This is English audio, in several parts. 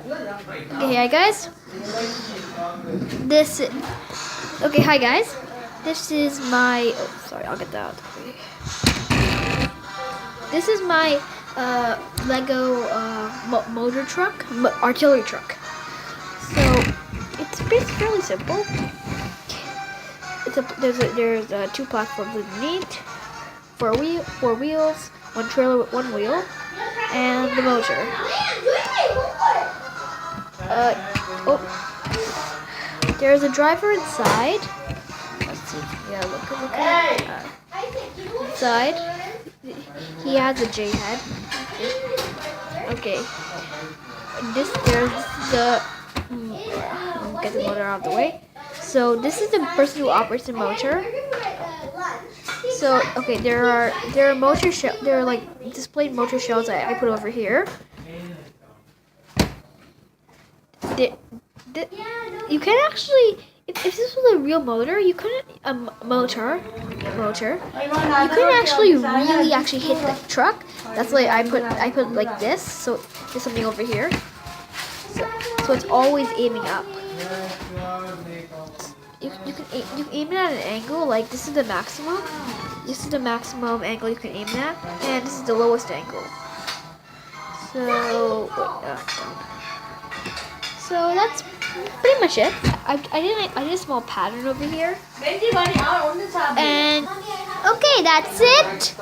Okay, hi guys. Hi guys. This is my. Oh, sorry, I'll get that out. This is my Lego motor truck, artillery truck. So it's fairly simple. There's two platforms underneath, four wheels, one trailer with one wheel, and the motor. There's a driver inside. Let's see. Yeah, look at inside. He has a J head. Okay. There's the. Get the motor out of the way. So this is the person who operates the motor. So okay, there are motor there are like displayed motor shells that I put over here. You can actually, if this was a real motor, you couldn't motor. You couldn't actually really hit the truck. That's why I put like this. So there's something over here. So it's always aiming up. You can aim it at an angle, like this is the maximum. This is the maximum angle you can aim at, and this is the lowest angle. So that's pretty much it. I did a small pattern over here. And okay, that's it.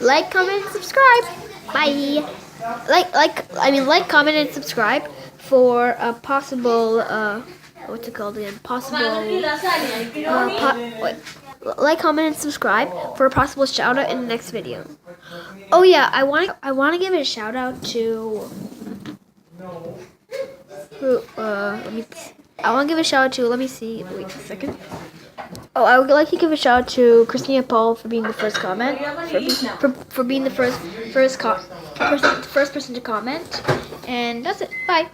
Like, comment, and subscribe. Bye. Like, comment, and subscribe for a possible what's it called again? Like, comment, and subscribe for a possible shout out in the next video. Oh yeah, I want to give a shout out to I want to give a shout out to, let me see, wait a second. Oh, I would like to give a shout out to Christina Paul for being the first comment, for being the first person to comment, and that's it. Bye.